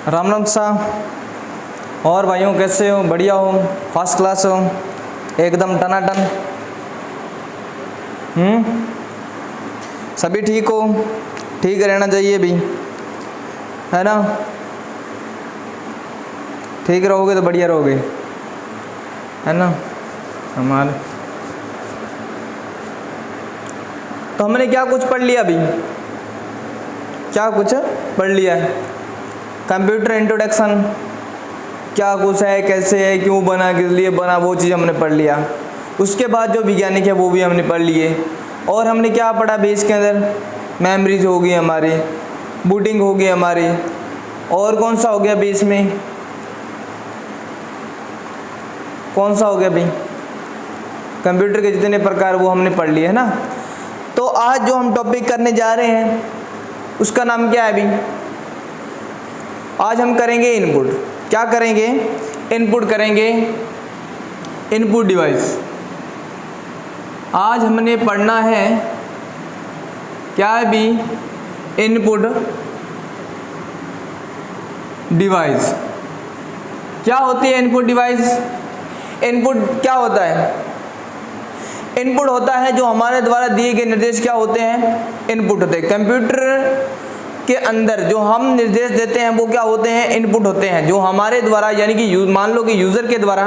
राम राम साहब। और भाइयों कैसे हो? बढ़िया हो? फर्स्ट क्लास हो? एकदम टनाटन? सभी ठीक हो? ठीक रहना चाहिए भी, है ना? ठीक रहोगे तो बढ़िया रहोगे, है ना? हमारे तो हमने क्या कुछ पढ़ लिया अभी? क्या कुछ पढ़ लिया है? कंप्यूटर इंट्रोडक्शन क्या कुछ है, कैसे है, क्यों बना, किस लिए बना, वो चीज़ हमने पढ़ लिया। उसके बाद जो वैज्ञानिक है वो भी हमने पढ़ लिए। और हमने क्या पढ़ा बेस के अंदर? मेमोरीज हो गई हमारी, बूटिंग हो गई हमारी, और कौन सा हो गया बेस में? कौन सा हो गया भाई? कंप्यूटर के जितने प्रकार वो हमने पढ़ लिए, है ना? तो आज जो हम टॉपिक करने जा रहे हैं उसका नाम क्या है अभी? आज हम करेंगे इनपुट। क्या करेंगे? इनपुट करेंगे, इनपुट डिवाइस। आज हमने पढ़ना है क्या है भी? Input device. क्या होती है इनपुट डिवाइस? इनपुट क्या होता है? इनपुट होता है जो हमारे द्वारा दिए गए निर्देश क्या होते हैं? इनपुट होते हैं। कंप्यूटर के अंदर जो हम निर्देश देते हैं वो क्या होते हैं? इनपुट होते हैं। जो हमारे द्वारा यानी कि मान लो कि यूज़र के द्वारा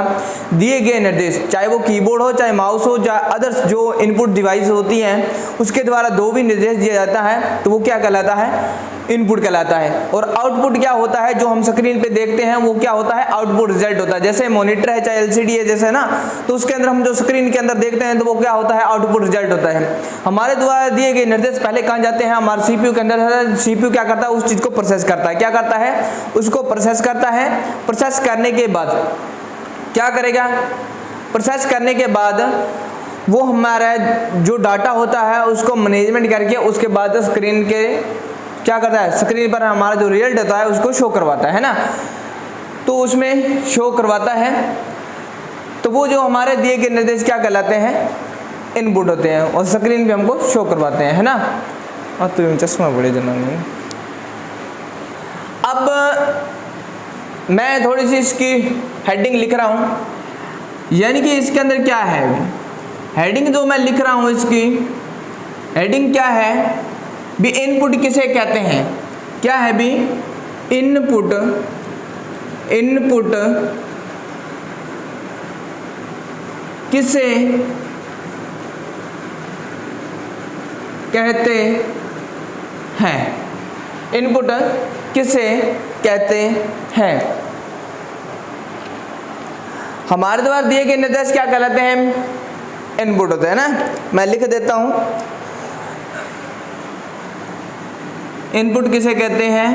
दिए गए निर्देश, चाहे वो कीबोर्ड हो, चाहे माउस हो, चाहे अदर्स जो इनपुट डिवाइस होती हैं, उसके द्वारा जो भी निर्देश दिया जाता है तो वो क्या कहलाता है? इनपुट कहलाता है। और आउटपुट क्या होता है? जो हम स्क्रीन पे देखते हैं वो क्या होता है? आउटपुट रिजल्ट होता है। जैसे मॉनिटर है, चाहे एलसीडी है, जैसे ना, तो उसके अंदर हम जो स्क्रीन के अंदर देखते हैं तो वो क्या होता है? आउटपुट रिजल्ट होता है। हमारे द्वारा दिए गए निर्देश पहले कहाँ जाते हैं? हमारे सीपीयू के अंदर। सीपीयू क्या करता है? उस चीज को प्रोसेस करता है। क्या करता है? उसको प्रोसेस करता है। प्रोसेस करने के बाद क्या करेगा? प्रोसेस करने के बाद वो हमारा जो डाटा होता है उसको मैनेजमेंट करके उसके बाद स्क्रीन के क्या करता है? स्क्रीन पर हमारा जो रिजल्ट होता है उसको शो करवाता है ना? तो उसमें शो करवाता है। तो वो जो हमारे दिए गए निर्देश क्या कहलाते हैं? इनपुट होते हैं, और स्क्रीन पे हमको शो करवाते हैं, है ना? और तो चश्मा बड़े जनाने। अब मैं थोड़ी सी इसकी हेडिंग लिख रहा हूं, यानी कि इसके अंदर क्या है? हेडिंग जो मैं लिख रहा हूं इसकी हेडिंग क्या है भी? इनपुट किसे कहते हैं? क्या है भी? इनपुट। इनपुट किसे कहते हैं? इनपुट किसे कहते हैं? हमारे द्वारा दिए गए निर्देश क्या कहलाते हैं? इनपुट होते हैं ना? मैं लिख देता हूं, इनपुट किसे कहते हैं?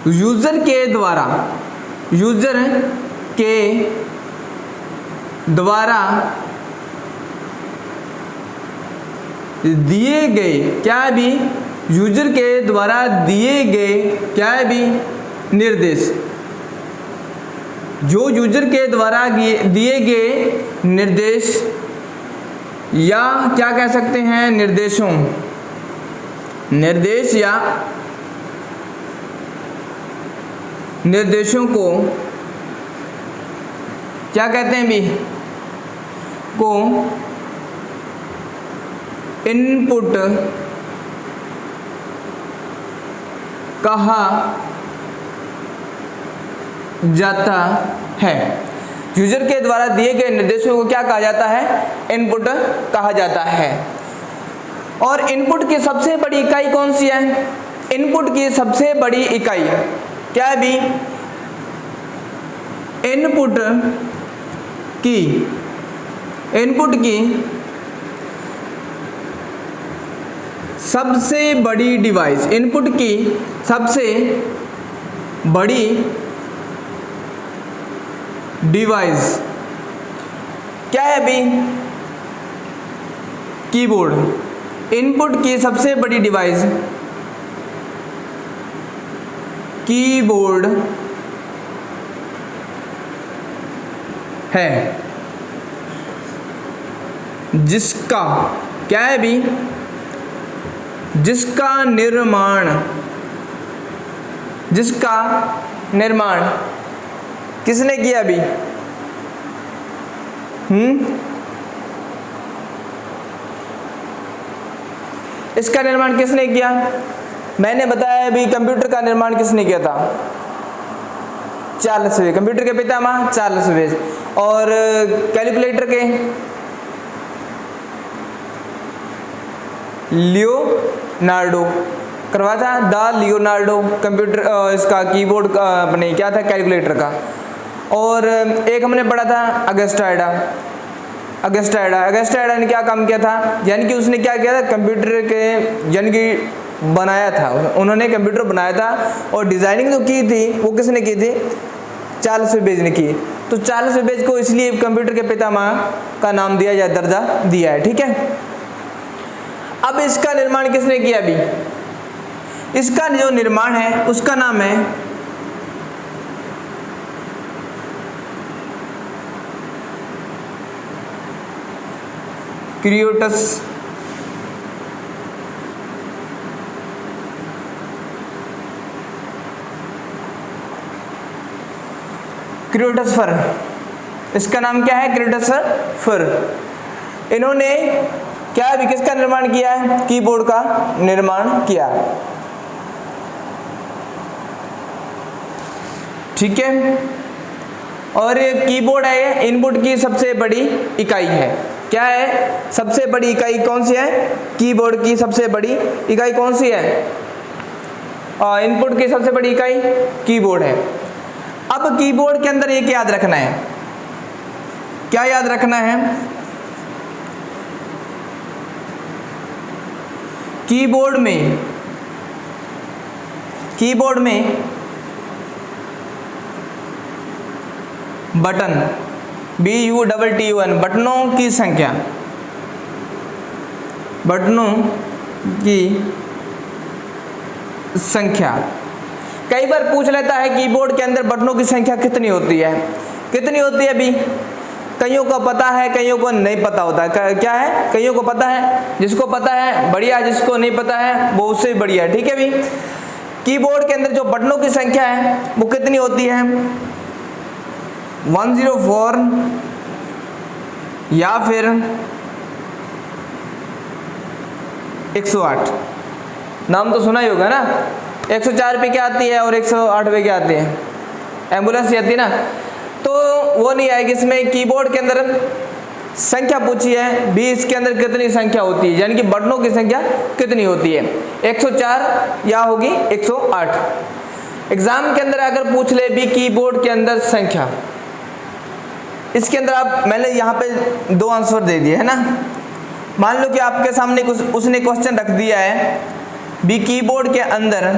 यूजर के द्वारा, यूजर के द्वारा दिए गए क्या भी? यूजर के द्वारा दिए गए क्या भी? निर्देश। जो यूजर के द्वारा दिए गए निर्देश या क्या कह सकते हैं? निर्देशों, निर्देश या निर्देशों को क्या कहते हैं भी? को इनपुट कहा जाता है। यूजर के द्वारा दिए गए निर्देशों को क्या कहा जाता है? इनपुट कहा जाता है। और इनपुट की सबसे बड़ी इकाई कौन सी है? इनपुट की सबसे बड़ी इकाई क्या है भी? इनपुट की, इनपुट की सबसे बड़ी डिवाइस। इनपुट की सबसे बड़ी डिवाइस क्या है अभी? कीबोर्ड। इनपुट की सबसे बड़ी डिवाइस कीबोर्ड है, जिसका क्या है भी? जिसका निर्माण किसने किया अभी? इसका निर्माण किसने किया? मैंने बताया अभी कंप्यूटर का निर्माण किसने किया था? Charles Babbage. कंप्यूटर के पितामह चार्ल्स बेबेज। और कैलकुलेटर के लियोनार्डो करवाया था, द लियोनार्डो। कंप्यूटर इसका कीबोर्ड का अपने क्या था? कैलकुलेटर का। और एक हमने पढ़ा था अगस्टा एडा ने क्या काम किया था? यानी कि उसने क्या किया था? कंप्यूटर के यानी कि बनाया था, उन्होंने कंप्यूटर बनाया था। और डिजाइनिंग जो की थी वो किसने की थी? चार्ल्स बेबेज ने की। तो चार्ल्स बेबेज को इसलिए कंप्यूटर के पितामह का नाम दिया या दर्जा दिया है। ठीक है, अब इसका निर्माण किसने किया? अभी इसका जो निर्माण है उसका नाम है क्रियोटस फर। इसका नाम क्या है? क्रियोटस फर। इन्होंने क्या अभी किसका निर्माण किया है? कीबोर्ड का निर्माण किया। ठीक है, और ये कीबोर्ड है, इनपुट की सबसे बड़ी इकाई है। क्या है? सबसे बड़ी इकाई कौन सी है? कीबोर्ड की सबसे बड़ी इकाई कौन सी है? इनपुट की सबसे बड़ी इकाई कीबोर्ड है। अब कीबोर्ड के अंदर एक याद रखना है। क्या याद रखना है? कीबोर्ड में बटन BUTTON बटनों की संख्या कई बार पूछ लेता है कीबोर्ड के अंदर बटनों की संख्या कितनी होती है? अभी कईयों को पता है, कईयों को नहीं पता होता है। क्या है? कईयों को पता है, जिसको पता है बढ़िया, जिसको नहीं पता है वो उससे बढ़िया है। ठीक है भी, कीबोर्ड के अंदर जो बटनों की संख्या है वो कितनी होती है? 104 या फिर 108। नाम तो सुना ही होगा ना। 104 पे क्या आती है और 108 पे क्या आती है? एम्बुलेंस आती है ना। तो वो नहीं आएगी इसमें। कीबोर्ड के अंदर संख्या पूछी है, 20 के अंदर कितनी संख्या होती है, यानी कि बटनों की संख्या कितनी होती है? 104 या होगी 108। एग्जाम के अंदर अगर पूछ ले भी कीबोर्ड के अंदर संख्या, इसके अंदर आप मैंने यहाँ पे 2 आंसर दे दिए है ना। मान लो कि आपके सामने कुछ उसने क्वेश्चन रख दिया है भी कीबोर्ड के अंदर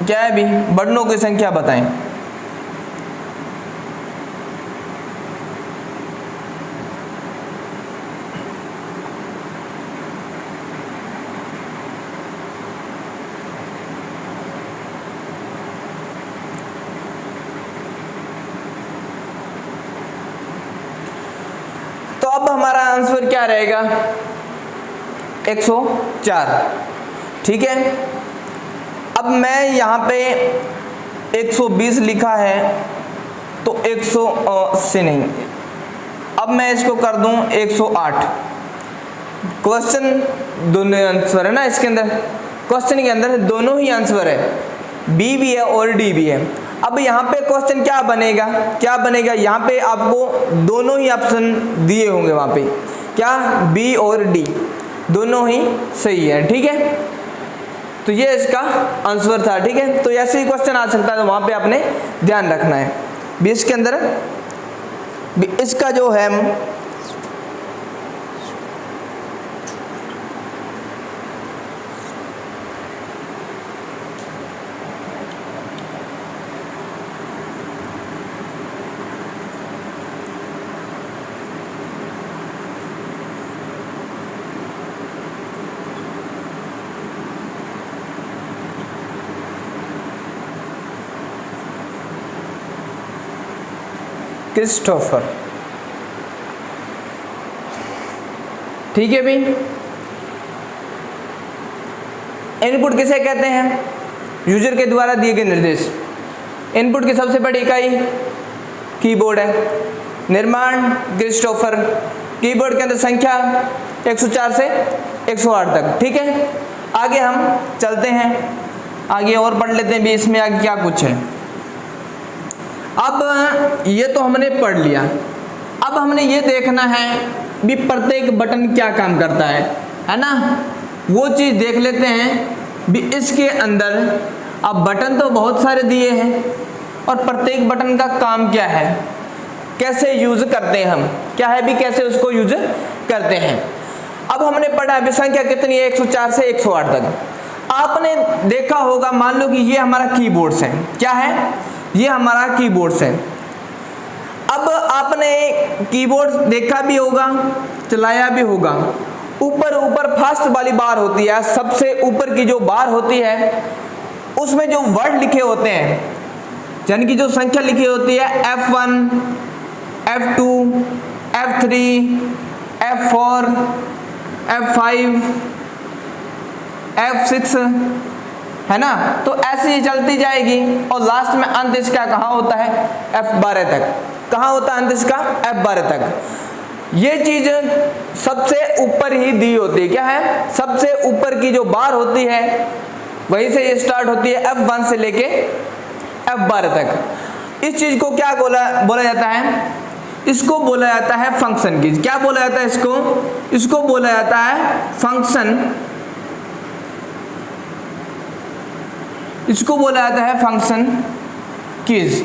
क्या है भी बटनों की संख्या बताएं। तो अब हमारा आंसर क्या रहेगा? 104। ठीक है, अब मैं यहाँ पे 120 लिखा है तो 180 नहीं, अब मैं इसको कर दूं 108। क्वेश्चन दोनों आंसर है ना, इसके अंदर क्वेश्चन के अंदर दोनों ही आंसर है, बी भी है और डी भी है। अब यहाँ पे क्वेश्चन क्या बनेगा? यहाँ पे आपको दोनों ही ऑप्शन दिए होंगे, वहाँ पे क्या बी और डी दोनों ही सही है। ठीक है, तो ये इसका आंसर था। ठीक है, तो ऐसे ही क्वेश्चन आ सकता है, तो वहाँ पे आपने ध्यान रखना है। 20 के अंदर इसका जो है क्रिस्टोफर। ठीक है भाई, इनपुट किसे कहते हैं? यूजर के द्वारा दिए गए निर्देश। इनपुट की सबसे बड़ी इकाई कीबोर्ड है। निर्माण क्रिस्टोफर। कीबोर्ड के अंदर संख्या 104 से 108 तक। ठीक है, आगे हम चलते हैं, आगे और पढ़ लेते हैं भी इसमें आगे क्या कुछ है। अब ये तो हमने पढ़ लिया, अब हमने ये देखना है भी प्रत्येक बटन क्या काम करता है ना, वो चीज़ देख लेते हैं भी इसके अंदर। अब बटन तो बहुत सारे दिए हैं और प्रत्येक बटन का काम क्या है, कैसे यूज करते हैं हम, क्या है भी कैसे उसको यूज करते हैं। अब हमने पढ़ा अभी संख्या कितनी है, 104 से 108 तक। आपने देखा होगा, मान लो कि ये हमारा कीबोर्ड है, क्या है, ये हमारा कीबोर्ड है। अब आपने कीबोर्ड देखा भी होगा, चलाया भी होगा। ऊपर ऊपर फास्ट वाली बार होती है, सबसे ऊपर की जो बार होती है उसमें जो वर्ड लिखे होते हैं, यानी कि जो संख्या लिखी होती है F1, F2, F3, F4, F5, F6, है ना, तो ऐसे ही चलती जाएगी और लास्ट में अंत इसका कहाँ होता है, F12 तक। कहाँ होता है अंत इसका, F12 तक। ये चीज सबसे ऊपर ही दी होती है, क्या है, सबसे ऊपर की जो बार होती है वहीं से ये स्टार्ट होती है, F1 से लेके F12 तक। इस चीज को क्या बोला जाता है, इसको बोला जाता है फंक्शन कीज। क्या बोला जाता है इसको बोला जाता है फंक्शन, इसको बोला जाता है फंक्शन कीज।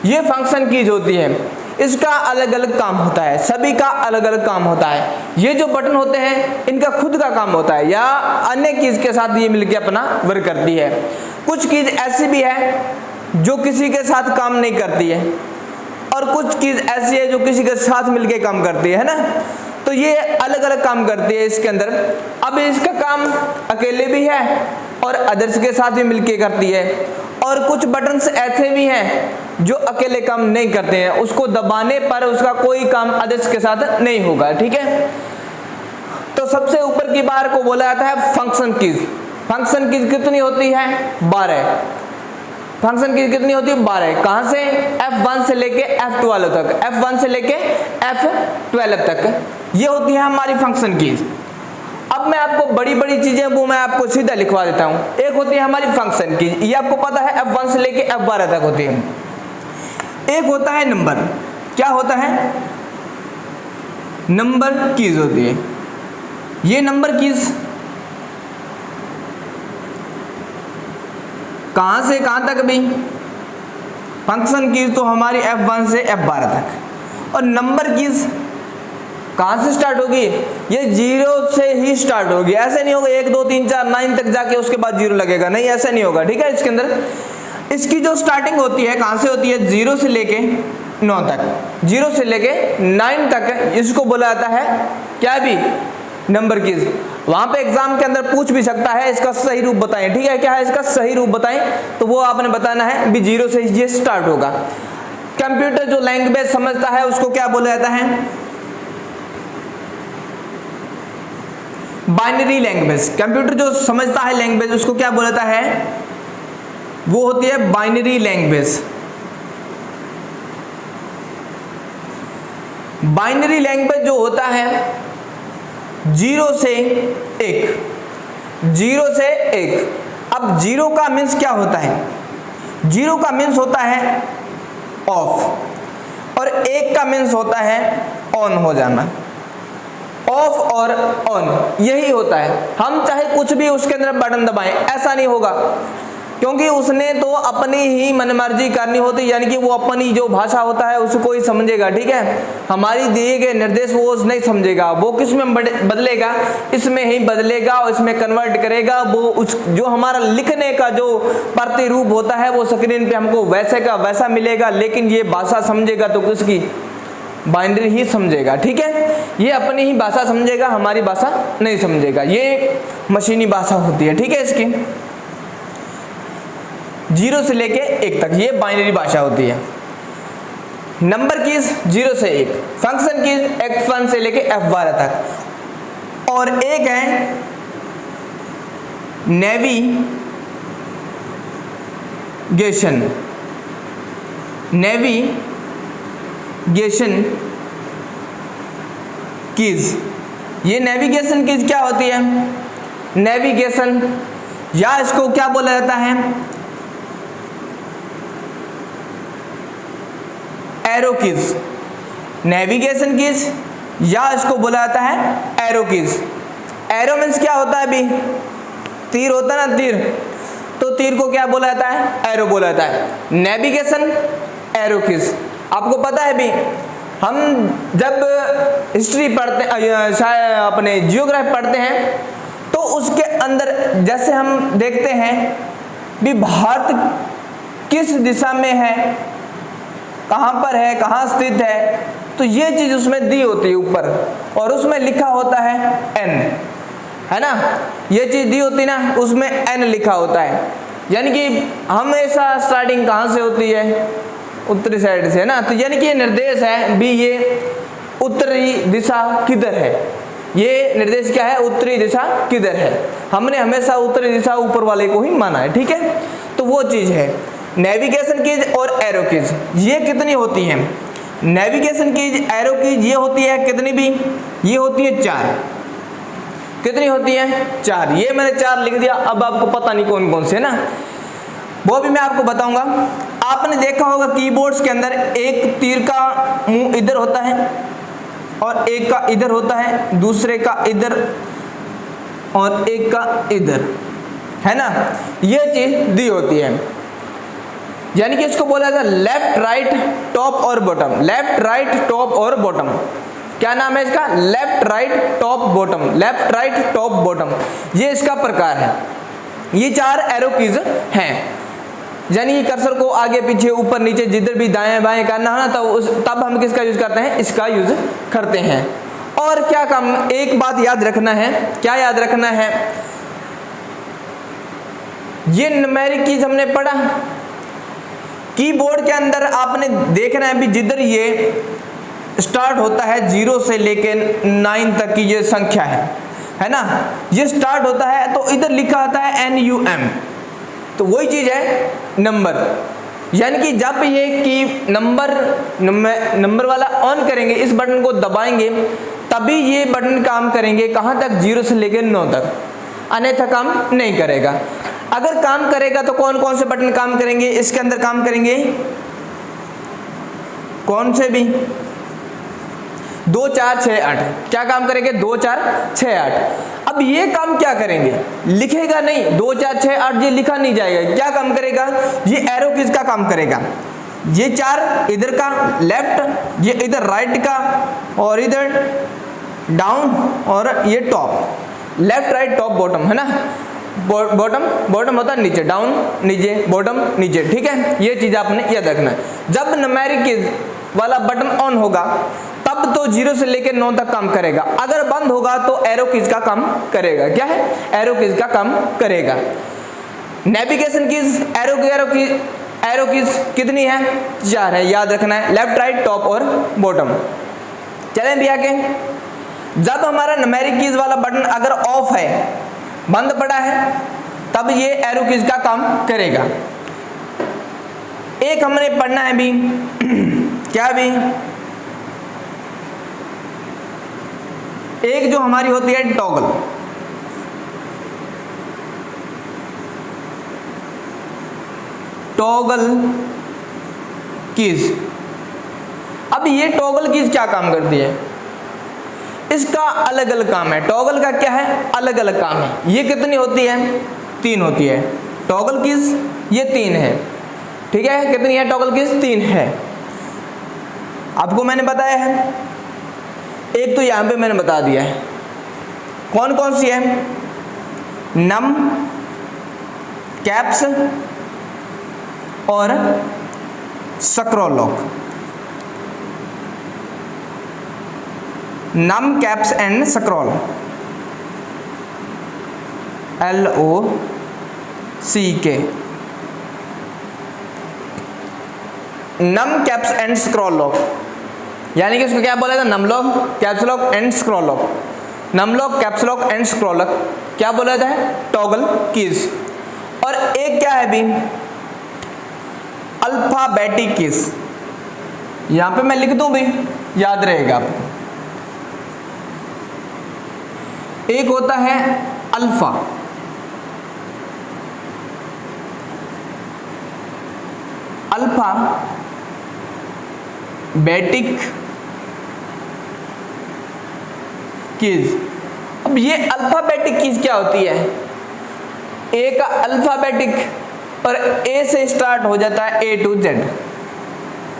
ये फंक्शन कीज होती है, इसका अलग अलग काम होता है, सभी का अलग अलग काम होता है। ये जो बटन होते हैं इनका खुद का काम होता है या अन्य कीज के साथ ये मिलके अपना वर्क करती है। कुछ कीज ऐसी भी है जो किसी के साथ काम नहीं करती है और कुछ चीज ऐसी है जो किसी के साथ मिलके काम करती है ना, तो ये अलग अलग काम करती है इसके अंदर। अब इसका काम अकेले भी है और अदर्स के साथ भी मिलके करती है, और कुछ बटन्स ऐसे भी हैं जो अकेले काम नहीं करते हैं, उसको दबाने पर उसका कोई काम अदर्स के साथ नहीं होगा। ठीक है, तो सबसे ऊपर की बार को बोला जाता है फंक्शन कीज। फंक्शन कीज कितनी होती है, 12। फंक्शन की कितनी होती है, 12। कहां से, F1 से लेके F12 तक, F1 से लेके F12 तक ये होती है हमारी फंक्शन कीज। अब मैं आपको बड़ी बड़ी चीजें वो मैं आपको सीधा लिखवा देता हूं। एक होती है हमारी फंक्शन कीज, ये आपको पता है F1 से लेके F12 तक होती है। एक होता है नंबर, क्या होता है, नंबर कीज होती है। ये नंबर कीज कहां से कहां तक भी, फंक्शन कीज तो हमारी F1 से F12 तक, और नंबर कीज कहां से स्टार्ट होगी, ये 0 से ही स्टार्ट होगी। ऐसे नहीं होगा 1 2 3 4 9 तक जाके उसके बाद 0 लगेगा, नहीं ऐसा नहीं होगा। ठीक है, इसके अंदर इसकी जो स्टार्टिंग होती है कहां से होती है, 0 से लेके 9 तक, 0 से लेके 9 तक, इसको बोला जाता है क्या भी, नंबर कीज। वहां पे एग्जाम के अंदर पूछ भी सकता है इसका सही रूप बताएं। ठीक है, क्या है इसका सही रूप बताएं, तो वो आपने बताना है भी 0 से ये स्टार्ट होगा। कंप्यूटर जो लैंग्वेज समझता है उसको क्या बोला जाता है, बाइनरी लैंग्वेज। कंप्यूटर जो समझता है लैंग्वेज उसको क्या बोला जाता है, वो होती है बाइनरी लैंग्वेज। बाइनरी लैंग्वेज जो होता है 0 से 1, 0 से 1। अब 0 का मीन्स क्या होता है, 0 का मीन्स होता है ऑफ, और 1 का मीन्स होता है ऑन हो जाना। ऑफ और ऑन यही होता है। हम चाहे कुछ भी उसके अंदर बटन दबाएं ऐसा नहीं होगा, क्योंकि उसने तो अपनी ही मनमर्जी करनी होती, यानी कि वो अपनी जो भाषा होता है उसको ही समझेगा। ठीक है, हमारी दिए गए निर्देश वो नहीं समझेगा, वो किस में बदलेगा, इसमें ही बदलेगा और इसमें कन्वर्ट करेगा। वो उस जो हमारा लिखने का जो प्रतिरूप होता है वो स्क्रीन पे हमको वैसे का वैसा मिलेगा, लेकिन ये भाषा समझेगा तो किसकी, बाइनरी ही समझेगा। ठीक है, ये अपनी ही भाषा समझेगा, हमारी भाषा नहीं समझेगा। ये मशीनी भाषा होती है। ठीक है, इसकी 0 से लेके 1 तक ये बाइनरी भाषा होती है। नंबर कीज 0 से 1, फंक्शन कीज F1 से लेके F12 तक, और एक है नेविगेशन, नेविगेशन कीज। ये नेविगेशन कीज क्या होती है? नेविगेशन, या इसको क्या बोला जाता है? Arrow keys. नेविगेशन कीज या इसको बोला जाता है एरो कीज। एरो मीन्स क्या होता है? अभी तीर होता है ना, तीर, तो तीर को क्या बोला जाता है? एरो बोला जाता है। Navigation, arrow keys. आपको पता है भी, हम जब हिस्ट्री पढ़ते, शायद अपने जियोग्राफी पढ़ते हैं, तो उसके अंदर जैसे हम देखते हैं भी भारत किस दिशा में है, कहाँ पर है, कहाँ स्थित है, तो ये चीज उसमें दी होती है ऊपर, और उसमें लिखा होता है एन, है ना। ये चीज दी होती है ना, उसमें एन लिखा होता है। यानी कि हमेशा स्टार्टिंग कहाँ से होती है? उत्तरी साइड से, है ना। तो यानी कि ये निर्देश है भी, ये उत्तरी दिशा किधर है, ये निर्देश क्या है? उत्तरी दिशा किधर है। हमने हमेशा उत्तरी दिशा ऊपर वाले को ही माना है, ठीक है। तो वो चीज है नेविगेशन कीज और एरो कीज। ये कितनी होती हैं? नेविगेशन कीज, एरो कीज, ये होती है कितनी भी? ये होती है 4। कितनी होती है? 4। ये मैंने 4 लिख दिया, अब आपको पता नहीं कौन कौन से, है ना, वो भी मैं आपको बताऊंगा। आपने देखा होगा कीबोर्ड्स के अंदर एक तीर का मुंह इधर होता है और एक का इधर होता है, दूसरे का इधर और एक का इधर, है ना। ये चीज दी होती है, यानी कि इसको बोला जाता है लेफ्ट राइट टॉप और बॉटम। लेफ्ट राइट टॉप और बॉटम, क्या नाम है इसका? Left right top bottom. Left right top bottom, ये इसका प्रकार है। ये 4 एरो कीज हैं। यानी कि कर्सर को आगे पीछे ऊपर नीचे जिधर भी दाएं बाएं करना है ना, तब हम किसका यूज करते हैं? इसका यूज करते हैं। और क्या काम, एक बात याद रखना है। क्या याद रखना है? ये न्यूमेरिक कीज हमने पढ़ा, कीबोर्ड के अंदर आपने देखना है भी, जिधर ये स्टार्ट होता है 0 से लेके 9 तक की ये संख्या है ना, ये स्टार्ट होता है तो इधर लिखा आता है NUM, तो वही चीज है नंबर। यानी कि जब ये की नंबर वाला ऑन करेंगे, इस बटन को दबाएंगे, तभी ये बटन काम करेंगे। कहां तक? 0 से लेकर 9 तक, अन्यथा काम नहीं करेगा। अगर काम करेगा तो कौन कौन से बटन काम करेंगे? इसके अंदर काम करेंगे कौन से भी? 2 4 6 8। क्या काम करेंगे? 2 4 6 8। अब ये काम क्या करेंगे? लिखेगा नहीं, 2 4 6 8 ये लिखा नहीं जाएगा। क्या काम करेगा? ये एरो कीज का काम करेगा। ये 4 इधर का लेफ्ट, ये इधर राइट का, और इधर डाउन, और ये top. Left right top bottom, है ना। बॉटम होता है नीचे, डाउन नीचे, बॉटम नीचे, ठीक है। ये चीज आपने याद रखना है। जब न्यूमेरिक कीज वाला बटन ऑन होगा तब तो 0 से लेकर 9 तक काम करेगा। अगर बंद होगा तो एरो कीज का काम करेगा। क्या है? एरो कीज का काम करेगा। नेविगेशन कीज, एरो कीज कितनी है? 4 है, याद रखना है। लेफ्ट राइट टॉप और बॉटम। चलें भी आगे। जब हमारा न्यूमेरिक कीज वाला बटन अगर ऑफ है, बंद पड़ा है, तब ये एरो कीज का काम करेगा। एक हमने पढ़ना है भी क्या भी, एक जो हमारी होती है टॉगल। Toggle keys. अब ये टॉगल कीज क्या काम करती है? इसका अलग अलग काम है। टॉगल का क्या है? अलग अलग काम है। ये कितनी होती है? 3 होती है टॉगल कीज। ये 3 है, ठीक है। कितनी है टॉगल कीज? 3 है। आपको मैंने बताया है, एक तो यहां पे मैंने बता दिया है। कौन कौन सी है? नम, कैप्स और scroll lock. Num, caps and scroll, LOCK। Num, caps and scroll lock, यानी कि इसको क्या बोला था? Num lock, caps lock and scroll lock. Num lock, caps lock and scroll lock क्या बोला जाता है, टॉगल कीज। और एक क्या है भी, अल्फाबेटिक कीज। यहां पे मैं लिख दूं भी, याद रहेगा आपको। एक होता है अल्फा, अल्फाबेटिक कीज। अब ये अल्फाबेटिक कीज क्या होती है, ए का अल्फाबेटिक और ए से स्टार्ट हो जाता है A to Z,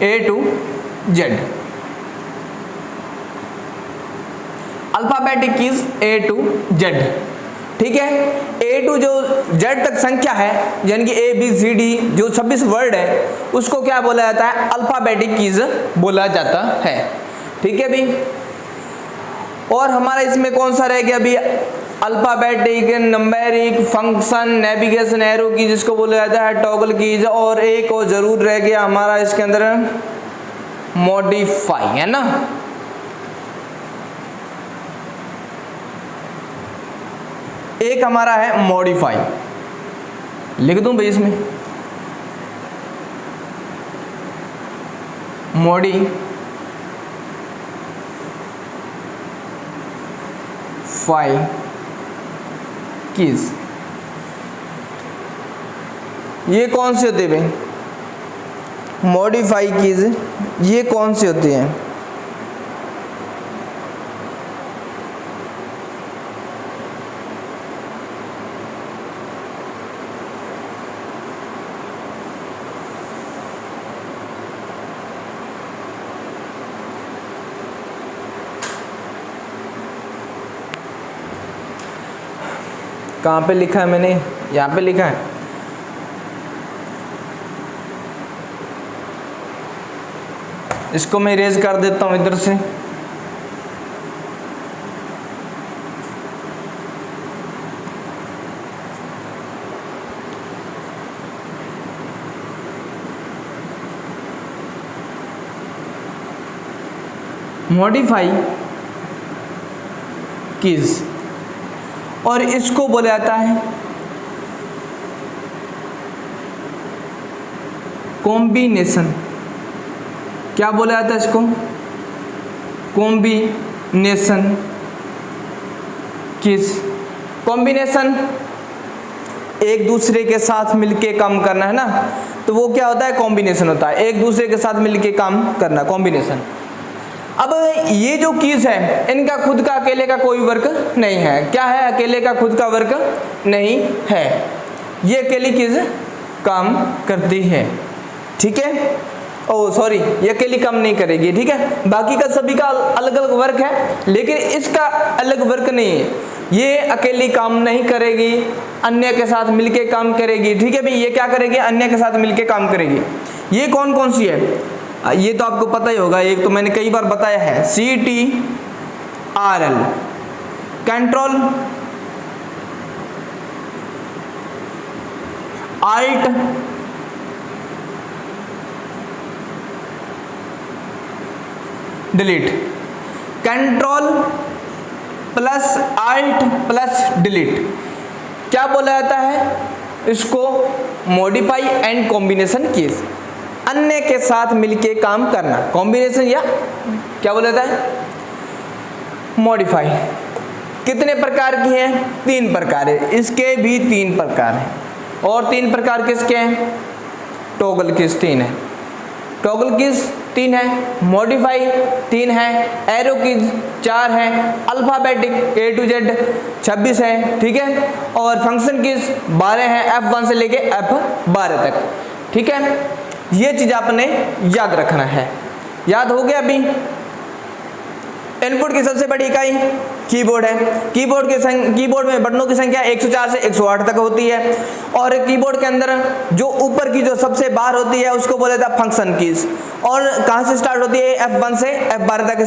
A to Z. Alphabetic keys A to Z, ठीक है। ए टू जो जेड तक संख्या है, यानी कि ए बी सी डी जो 26 वर्ड है, उसको क्या बोला जाता है, अल्फाबेटिक कीज बोला जाता है, ठीक है भी। और हमारा इसमें कौन सा रह गया अभी, alphabetic, numeric, function, navigation, arrow की जिसको बोला जाता है टॉगल कीज। और एक और जरूर रह गया हमारा इसके अंदर मॉडिफाई, है ना। एक हमारा है मॉडिफाई, लिख दूं भाई इसमें, मॉडिफाई कीज। ये कौन से होते हैं, मॉडिफाई कीज ये कौन से होते हैं, कहाँ पे लिखा है मैंने, यहाँ पे लिखा है, इसको मैं इरेज कर देता हूँ इधर से। मॉडिफाई कीज, और इसको बोला जाता है कॉम्बिनेशन। क्या बोला जाता है इसको, कॉम्बिनेशन कीज। कॉम्बिनेशन एक दूसरे के साथ मिलके काम करना, है ना, तो वो क्या होता है, कॉम्बिनेशन होता है, एक दूसरे के साथ मिलके काम करना, कॉम्बिनेशन। अब ये जो कीज है, इनका खुद का अकेले का कोई वर्क नहीं है। क्या है, अकेले का खुद का वर्क नहीं है, ये अकेली कीज काम करती है, ठीक है। ओ सॉरी, ये अकेली काम नहीं करेगी, ठीक है। बाकी का सभी का अलग अलग वर्क है, लेकिन इसका अलग वर्क नहीं है। ये अकेली काम नहीं करेगी, अन्य के साथ मिलके काम करेगी, ठीक है भाई। ये क्या करेगी, अन्य के साथ मिलके काम करेगी। ये कौन कौन सी है, ये तो आपको पता ही होगा, एक तो मैंने कई बार बताया है, CTRL, control Alt delete, control plus Alt plus delete. क्या बोला जाता है इसको, मॉडिफाई एंड कॉम्बिनेशन कीज, अन्य के साथ मिलके काम करना, कॉम्बिनेशन या क्या बोला जाता है, मॉडिफाई। कितने प्रकार की हैं, 3 प्रकार है, इसके भी 3 प्रकार हैं। और 3 प्रकार किसके हैं, टॉगल कीज 3 है, टॉगल कीज 3 है, मॉडिफाई 3 है, एरो कीज 4 है, अल्फाबेटिक A to Z 26 है, ठीक है। और फंक्शन कीज 12 है, F1 से लेके F12 तक, ठीक है। ये चीज आपने याद रखना है। याद हो गया अभी। इनपुट की सबसे बड़ी इकाई कीबोर्ड है। कीबोर्ड में बटनों की संख्या 104 से 108 तक होती है। और कीबोर्ड के अंदर जो ऊपर की जो सबसे बाहर होती है उसको बोला जाता है फंक्शन कीज। और कहाँ से स्टार्ट होती है, F1 से F12 तक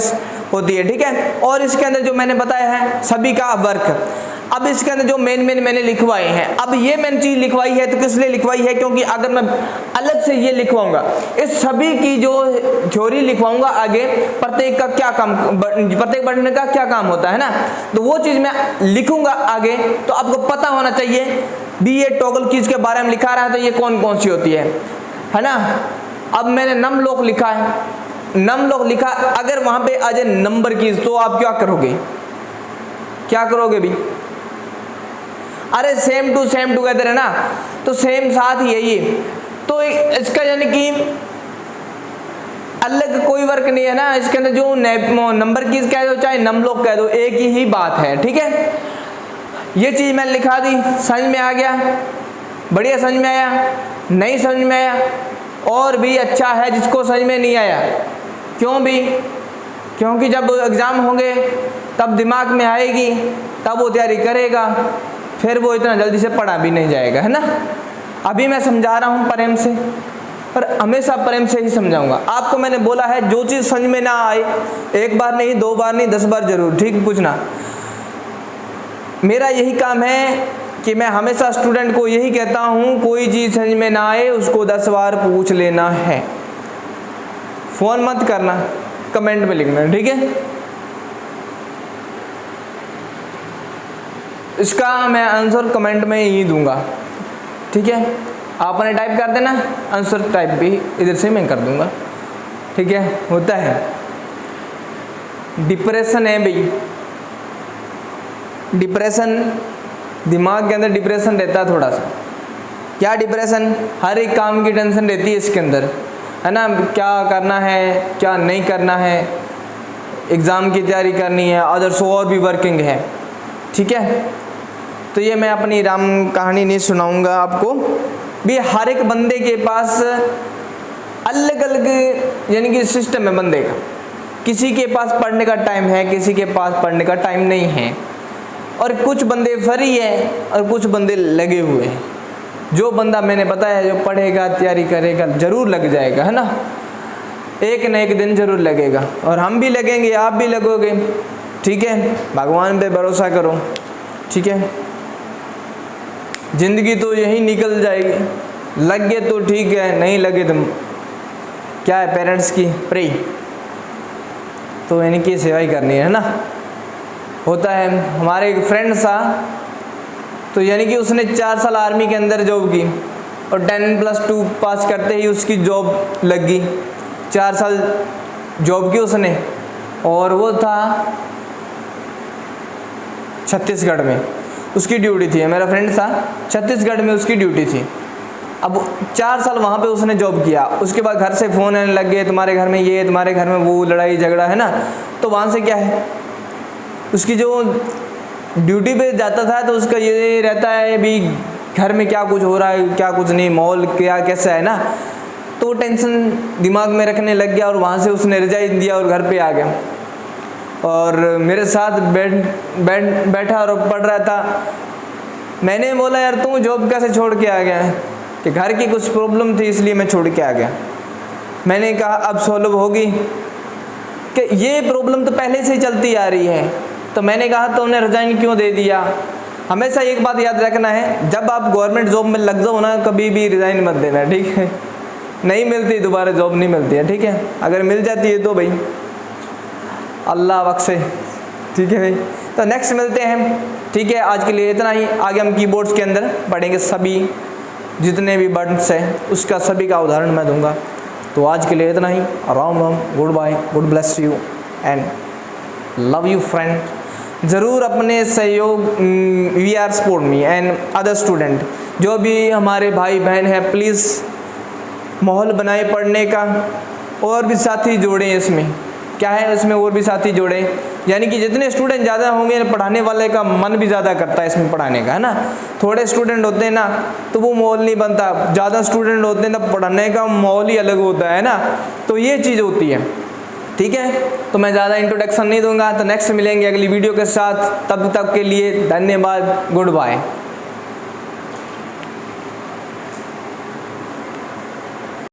होती है, ठीक है। और इसके अंदर जो मैंने बताया है सभी का वर्क। अब इसके अंदर जो मेन मैंने लिखवाए हैं, अब ये मैंने चीज लिखवाई है तो किस लिए लिखवाई है, क्योंकि अगर मैं अलग से ये लिखवाऊंगा, इस सभी की जो थ्योरी लिखवाऊंगा आगे, प्रत्येक का क्या काम, प्रत्येक बटन का क्या काम होता है ना, तो वो चीज मैं लिखूंगा आगे। तो आपको पता होना चाहिए भी ये टॉगल कीज के बारे में लिखा रहा है तो ये कौन कौन सी होती है ना। अब मैंने नम लॉक लिखा है, नम लॉक लिखा, अगर वहां पे आ जाए नंबर कीज तो आप क्या करोगे, क्या करोगे भी, अरे सेम टू टुगेदर है ना, तो सेम साथ ही है ये, तो इसका यानी कि अलग कोई वर्क नहीं है ना। इसके अंदर जो नंबर कीज कह दो चाहे नम लॉक कह दो, एक ही बात है, ठीक है। ये चीज मैंने लिखा दी, समझ में आ गया, बढ़िया समझ में आया, नहीं समझ में आया और भी अच्छा है जिसको समझ में नहीं आया, क्यों भी, क्योंकि जब एग्जाम होंगे तब दिमाग में आएगी, तब वो तैयारी करेगा, फिर वो इतना जल्दी से पढ़ा भी नहीं जाएगा, है ना। अभी मैं समझा रहा हूँ प्रेम से, पर हमेशा प्रेम से ही समझाऊंगा। आपको मैंने बोला है जो चीज़ समझ में ना आए, एक बार नहीं, 2 बार नहीं, 10 बार जरूर ठीक पूछना। मेरा यही काम है कि मैं हमेशा स्टूडेंट को यही कहता हूँ, कोई चीज़ समझ में ना आए उसको 10 बार पूछ लेना है, फ़ोन मत करना, कमेंट में लिखना, ठीक है। इसका मैं आंसर कमेंट में ही दूंगा, ठीक है। आपने टाइप कर देना, आंसर टाइप भी इधर से मैं कर दूंगा, ठीक है। होता है डिप्रेशन है भाई, डिप्रेशन, दिमाग के अंदर डिप्रेशन रहता है थोड़ा सा। क्या डिप्रेशन, हर एक काम की टेंशन रहती है इसके अंदर, है ना, क्या करना है क्या नहीं करना है, एग्ज़ाम की तैयारी करनी है, अदर्स और भी वर्किंग है, ठीक है। तो ये मैं अपनी राम कहानी नहीं सुनाऊंगा आपको भी, हर एक बंदे के पास अलग अलग यानी कि सिस्टम है बंदे का, किसी के पास पढ़ने का टाइम है, किसी के पास पढ़ने का टाइम नहीं है, और कुछ बंदे फ्री है और कुछ बंदे लगे हुए हैं। जो बंदा मैंने बताया जो पढ़ेगा तैयारी करेगा जरूर लग जाएगा, है ना, एक न एक दिन जरूर लगेगा, और हम भी लगेंगे, आप भी लगोगे, ठीक है। भगवान पे भरोसा करो, ठीक है। जिंदगी तो यही निकल जाएगी, लग गए तो ठीक है, नहीं लगे तो क्या है, पेरेंट्स की प्रे तो यानी कि सेवा ही करनी है ना। होता है, हमारे एक फ्रेंड था, तो यानी कि उसने 4 साल आर्मी के अंदर जॉब की और 10+2 पास करते ही उसकी जॉब लग गई। 4 साल जॉब की उसने, और वो था छत्तीसगढ़ में, उसकी ड्यूटी थी, मेरा फ्रेंड था, छत्तीसगढ़ में उसकी ड्यूटी थी। अब 4 साल वहाँ पे उसने जॉब किया, उसके बाद घर से फ़ोन आने लग गए, तुम्हारे घर में ये, तुम्हारे घर में वो, लड़ाई झगड़ा, है ना। तो वहाँ से क्या है, उसकी जो ड्यूटी पे जाता था तो उसका ये रहता है भी घर में क्या कुछ हो रहा है, क्या कुछ नहीं, माहौल क्या कैसा है ना, तो टेंशन दिमाग में रखने लग गया, और वहाँ से उसने रिजाइन दिया और घर पे आ गया। और मेरे साथ बैठा और पढ़ रहा था। मैंने बोला यार तू जॉब कैसे छोड़ के आ गया है, कि घर की कुछ प्रॉब्लम थी इसलिए मैं छोड़ के आ गया। मैंने कहा अब सॉल्व होगी, कि ये प्रॉब्लम तो पहले से ही चलती आ रही है। तो मैंने कहा तो उन्हें रिजाइन क्यों दे दिया। हमेशा एक बात याद रखना है, जब आप गवर्नमेंट जॉब में लग जाओ ना, कभी भी रिजाइन मत देना, ठीक है। नहीं मिलती दोबारा जॉब, नहीं मिलती है, ठीक है। अगर मिल जाती है तो भाई अल्लाह बख्शे, ठीक है भाई। तो नेक्स्ट मिलते हैं, ठीक है। आज के लिए इतना ही, आगे हम कीबोर्ड्स के अंदर पढ़ेंगे, सभी जितने भी बटन्स हैं उसका सभी का उदाहरण मैं दूंगा। तो आज के लिए इतना ही, Ram Ram, goodbye, God bless you and love you friend. ज़रूर अपने सहयोग we are support me and other student, जो भी हमारे भाई बहन हैं, प्लीज़ माहौल बनाए पढ़ने का, और भी साथी जोड़ें इसमें, क्या है इसमें और भी साथी जोड़े, यानी कि जितने स्टूडेंट ज़्यादा होंगे पढ़ाने वाले का मन भी ज़्यादा करता है इसमें पढ़ाने का, है ना। थोड़े स्टूडेंट होते हैं ना तो वो माहौल नहीं बनता, ज़्यादा स्टूडेंट होते हैं तो पढ़ाने का माहौल ही अलग होता है ना, तो ये चीज़ होती है, ठीक है। तो मैं ज़्यादा इंट्रोडक्शन नहीं दूंगा, तो नेक्स्ट मिलेंगे अगली वीडियो के साथ, तब तक के लिए धन्यवाद, गुड बाय।